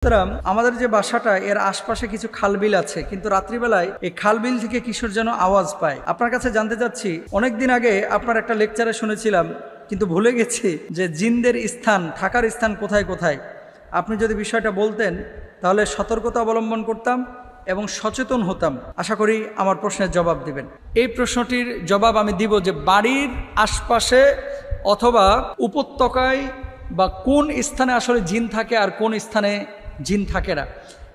আমাদের যে বাসাটা এর আশপাশে কিছু খালবিল আছে, কিন্তু রাত্রিবেলায় এই খালবিল থেকে কিশোর যেন আওয়াজ পায়। আপনার কাছে জানতে চাচ্ছি, অনেকদিন আগে আপনার একটা লেকচারে শুনেছিলাম, কিন্তু ভুলে গেছি যে জিনদের স্থান, থাকার স্থান কোথায় কোথায়। আপনি যদি বিষয়টা বলতেন তাহলে সতর্কতা অবলম্বন করতাম এবং সচেতন হতাম। আশা করি আমার প্রশ্নের জবাব দিবেন। এই প্রশ্নটির জবাব আমি দিব যে বাড়ির আশপাশে অথবা উপত্যকায় বা কোন স্থানে আসলে জিন থাকে আর কোন স্থানে জিন থাকে না,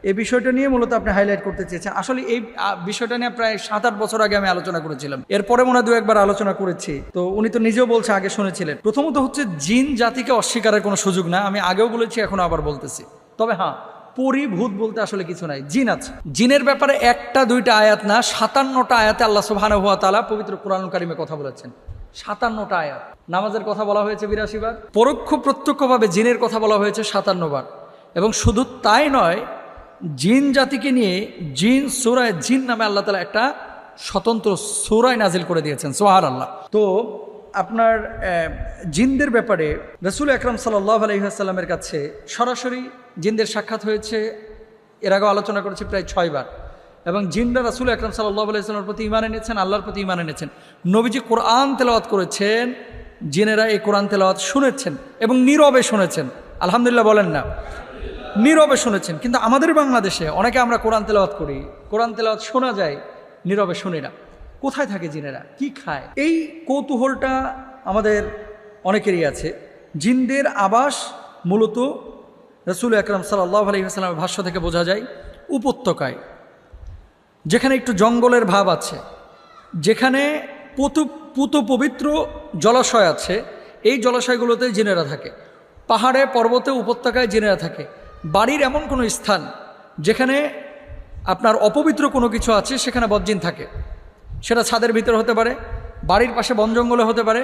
এই বিষয়টা নিয়ে মূলত আপনি হাইলাইট করতে চেয়েছেন। আসলে এই বিষয়টা নিয়ে প্রায় 7-8 বছর আগে আমি আলোচনা করেছিলাম, এরপরে মনে হয় 2-1 বার আলোচনা করেছি। তো উনি তো নিজেও বলছে আগে শুনেছিলেন। প্রথমত হচ্ছে, জিন জাতিকে অস্বীকারের কোনো সুযোগ না, আমি আগেও বলেছি এখনো আবার বলতেছি। তবে হ্যাঁ, পরিভূত বলতে আসলে কিছু নাই, জিন আছে। জিনের ব্যাপারে 1-2 আয়াত না, 57টা আয়াতে আল্লাহ সুবহানাহু ওয়া তাআলা পবিত্র কোরআনুল কারীমে কথা বলেছেন। 57টা আয়াত। নামাজের কথা বলা হয়েছে 82 বার, পরোক্ষ প্রত্যক্ষভাবে জিনের কথা বলা হয়েছে 57 বার। এবং শুধু তাই নয়, জিন জাতিকে নিয়ে জিন সূরায়ে জিন নামে আল্লাহ তাআলা একটা স্বতন্ত্র সূরা নাজিল করে দিয়েছেন। সুবহানাল্লাহ। তো আপনার জিনদের ব্যাপারে রাসূল আকরাম সাল্লাল্লাহু আলাইহি ওয়াসাল্লামের কাছে সরাসরি জিনদের সাক্ষাৎ হয়েছে, এর আগেও আলোচনা করেছি, প্রায় 6 বার। এবং জিনরা রাসূল আকরাম সাল্লাল্লাহু আলাইহি ওয়াসাল্লামের প্রতি ঈমান এনেছেন, আল্লাহর প্রতি ঈমান এনেছেন। নবীজি কোরআন তেলাওয়াত করেছেন, জিনেরা এই কোরআন তেলাওয়াত শুনেছেন এবং নীরবে শুনেছেন। আলহামদুলিল্লাহ বলেন না? নীরবে শুনেছেন। কিন্তু আমাদের বাংলাদেশে অনেকে আমরা কোরআন তেলাওয়াত করি, কোরআন তেলাওয়াত শোনা যায়, নীরবে শুনি না। কোথায় থাকে জিনেরা, কি খায়? এই কৌতূহলটা আমাদের অনেকেরই আছে। জিনদের আবাস মূলত রাসূল আকরাম সাল্লাল্লাহু আলাইহি ওয়াসাল্লামের ভাষ্য থেকে বোঝা যায় উপত্যকায়, যেখানে একটু জঙ্গলের ভাব আছে, যেখানে পুত পবিত্র জলাশয় আছে, এই জলাশয়গুলোতে জিনেরা থাকে। পাহাড়ে, পর্বতে, উপত্যকায় জিনেরা থাকে। বাড়ির এমন কোনো স্থান যেখানে আপনার অপবিত্র কোনো কিছু আছে, সেখানে বদজিন থাকে। সেটা ছাদের ভিতরে হতে পারে, বাড়ির পাশে বন জঙ্গলে হতে পারে,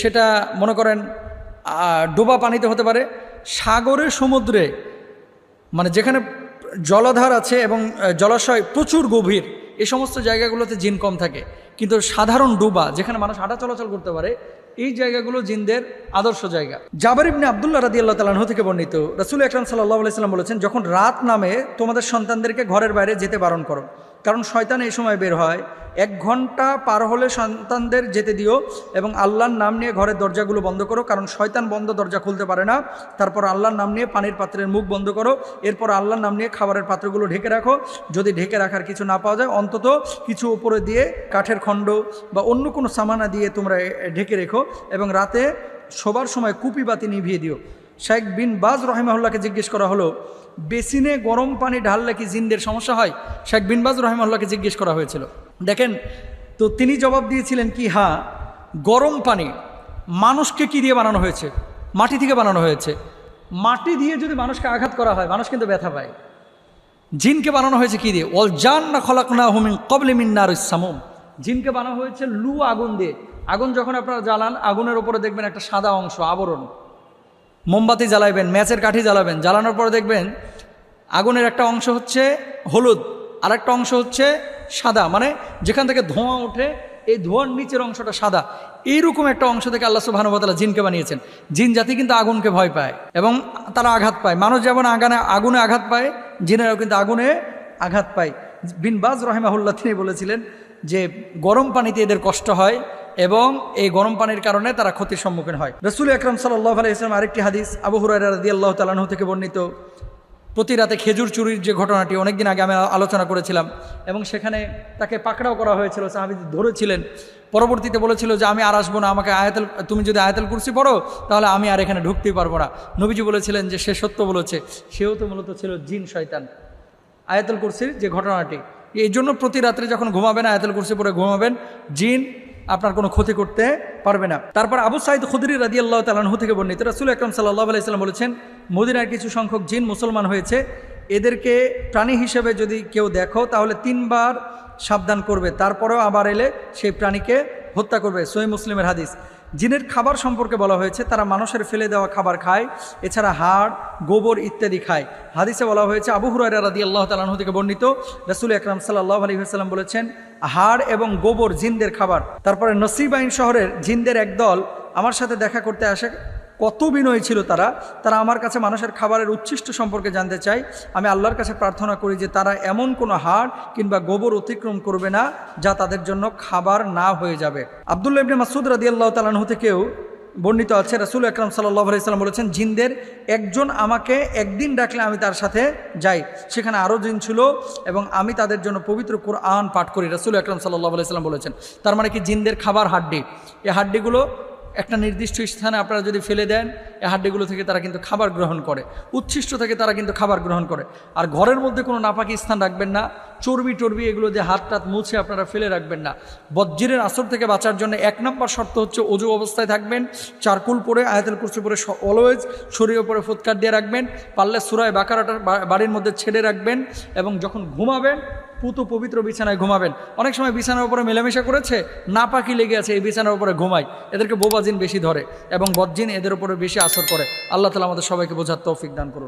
সেটা মনে করেন ডোবা পানিতে হতে পারে, সাগরে, সমুদ্রে, মানে যেখানে জলাধার আছে এবং জলাশয় প্রচুর গভীর, এই সমস্ত জায়গাগুলোতে জিন কম থাকে। কিন্তু সাধারণ ডোবা, যেখানে মানুষ হাঁটা চলাচল করতে পারে, এই জায়গাগুলো জিনদের আদর্শ জায়গা। জাবের ইবনে আব্দুল্লাহ রাদিয়াল্লাহু তাআলা আনহু থেকে বর্ণিত, রাসূল আকরাম সাল্লাল্লাহু আলাইহি ওয়াসাল্লাম বলেছেন, যখন রাত নামে তোমাদের সন্তানদেরকে ঘরের বাইরে যেতে বারণ করো, কারণ শয়তান এই সময় বের হয়। 1 ঘন্টা পার হলে সন্তানদের যেতে দিও এবং আল্লাহর নাম নিয়ে ঘরের দরজাগুলো বন্ধ করো, কারণ শয়তান বন্ধ দরজা খুলতে পারে না। তারপর আল্লাহর নাম নিয়ে পানির পাত্রের মুখ বন্ধ করো, এরপর আল্লাহর নাম নিয়ে খাবারের পাত্রগুলো ঢেকে রাখো। যদি ঢেকে রাখার কিছু না পাওয়া যায়, অন্তত কিছু উপরে দিয়ে কাঠের খণ্ড বা অন্য কোনো সামানা দিয়ে তোমরা ঢেকে রেখো, এবং রাতে শোবার সময় কুপি বাতি নিভিয়ে দিও। শেখ বিন বাজ রহিমাহুল্লাহকে জিজ্ঞেস করা হলো, বেসিনে গরম পানি ঢাললে কি জিনদের সমস্যা হয়? শেখ বিন বাজ রহিমাহুল্লাহকে জিজ্ঞেস করা হয়েছিল। দেখেন তো তিনি জবাব দিয়েছিলেন কি, হ্যাঁ, গরম পানি মানুষকে কি দিয়ে বানানো হয়েছে? মাটি থেকে বানানো হয়েছে। মাটি দিয়ে যদি মানুষকে আঘাত করা হয়, মানুষ কিন্তু ব্যথা পায়। জিনকে বানানো হয়েছে কি দিয়ে? ওয়াল জান্না খালাকনাহু মিন ক্বাবলি মিন নারিস সামুম। জিনকে বানানো হয়েছে লু আগুন দিয়ে। আগুন যখন আপনারা জ্বালান, আগুনের উপরে দেখবেন একটা সাদা অংশ, আবরণ। মোমবাতি জ্বালাবেন, ম্যাচের কাঠি জ্বালাবেন, জ্বালানোর পরে দেখবেন আগুনের একটা অংশ হচ্ছে হলুদ, আর একটা অংশ হচ্ছে সাদা, মানে যেখান থেকে ধোঁয়া ওঠে, এই ধোঁয়ার নিচের অংশটা সাদা। এইরকম একটা অংশ থেকে আল্লাহ সুবহানাহু ওয়া তাআলা জিনকে বানিয়েছেন। জিন জাতি কিন্তু আগুনকে ভয় পায় এবং তারা আঘাত পায়। মানুষ যেমন আগুনে আঘাত পায়, জিনেরাও কিন্তু আগুনে আঘাত পায়। বিন বাজ রহিমাহুল্লাহ তিনি বলেছিলেন যে গরম পানিতে এদের কষ্ট হয় এবং এই গরম পানির কারণে তারা ক্ষতির সম্মুখীন হয়। রাসূল আকরাম সাল্লাল্লাহু আলাইহি ওয়াসাল্লাম আরেকটি হাদিস আবু হুরায়রা রাদিয়াল্লাহু তাআলা আনহু থেকে বর্ণিত, প্রতি রাতে খেজুর চুরির যে ঘটনাটি অনেকদিন আগে আমি আলোচনা করেছিলাম, এবং সেখানে তাকে পাকড়াও করা হয়েছিল, সাহাবী ধরেছিলেন। পরবর্তীতে বলেছিল যে আমি আর আসবো না, আমাকে তুমি যদি আয়াতুল কুরসি পড়ো তাহলে আমি আর এখানে ঢুকতেই পারবো না। নবীজি বলেছিলেন যে সে সত্য বলেছে, সেও তো মূলত ছিল জিন শয়তান। আয়াতুল কুরসির যে ঘটনাটি, এই জন্য প্রতি রাত্রে যখন ঘুমাবেন আয়াতুল কুরসি পড়ে ঘুমাবেন, জিন আপনার কোনো ক্ষতি করতে পারবে না। তারপর আবু সাঈদ খুদরি রাদিয়াল্লাহু তাআলা আনহু থেকে বর্ণিত, রাসূল আকরাম সাল্লাল্লাহু আলাইহি ওয়াসাল্লাম বলেছেন, মদিনার কিছু সংখ্যক জিন মুসলমান হয়েছে, এদেরকে প্রাণী হিসেবে যদি কেউ দেখো তাহলে 3 বার সাবধান করবে, তারপরেও আবার এলে সেই প্রাণীকে হত্যা করবে। সহিহ মুসলিমের হাদিস। জিনের খাবার সম্পর্কে বলা হয়েছে, তারা মানুষের ফেলে দেওয়া খাবার খায়, এছাড়া হাড়, গোবর ইত্যাদি খায়। হাদিসে বলা হয়েছে, আবু হুরায়রা রাদিয়াল্লাহু তাআলা আনহু থেকে বর্ণিত, রাসূল আকরাম সাল্লাল্লাহু আলাইহি ওয়াসাল্লাম বলেছেন, হাড় এবং গোবর জিনদের খাবার। তারপরে নসিবাইন শহরের জিনদের একদল আমার সাথে দেখা করতে আসে, কত বিনয়ী ছিল তারা। তারা আমার কাছে মানুষের খাবারের উচ্ছিষ্ট সম্পর্কে জানতে চায়। আমি আল্লাহর কাছে প্রার্থনা করি যে তারা এমন কোনো হাড় কিংবা গোবর অতিক্রম করবে না যা তাদের জন্য খাবার না হয়ে যাবে। আব্দুল্লাহ ইবনে মাসউদ রাদিয়াল্লাহু তাআলা আনহু থেকেও বর্ণিত আছে, রাসূল আকরাম সাল্লাল্লাহু আলাইহি সাল্লাম বলেছেন, জিনদের একজন আমাকে একদিন ডাকলে আমি তার সাথে যাই, সেখানে আরও জিন ছিল এবং আমি তাদের জন্য পবিত্র কোরআন পাঠ করি। রাসূল আকরাম সাল্লাল্লাহু আলাইহি সাল্লাম বলেছেন। তার মানে কি, জিনদের খাবার হাড্ডি। এই হাড্ডিগুলো একটা নির্দিষ্ট স্থানে আপনারা যদি ফেলে দেন, এই হাড্ডিগুলো থেকে তারা কিন্তু খাবার গ্রহণ করে, উচ্ছিষ্ট থেকে তারা কিন্তু খাবার গ্রহণ করে। আর ঘরের মধ্যে কোনো নাপাকি স্থান রাখবেন না, চর্বি টর্বি এগুলো দিয়ে হাত টাত মুছে আপনারা ফেলে রাখবেন না। বজ্রের আসর থেকে বাঁচার জন্য 1 নম্বর শর্ত হচ্ছে অজু অবস্থায় থাকবেন, চারকুল পরে, আয়াতুল কুরসি পরে অলওয়েজ শরীরের উপরে ফুৎকার দিয়ে রাখবেন, পারলে সূরা বাকারাটা বাড়ির মধ্যে ছেড়ে রাখবেন এবং যখন ঘুমাবেন পুতু পবিত্র বিছানায় ঘুমাবেন। অনেক সময় বিছানার উপরে মেলামেশা করেছে, নাপাকি লেগে আছে, এই বিছানার উপরে ঘুমায়, এদেরকে বোবাজিন বেশি ধরে এবং বজ্জিন এদের উপরে বেশি আসর করে। আল্লাহ তাআলা আমাদের সবাইকে বোঝার তৌফিক দান করুন।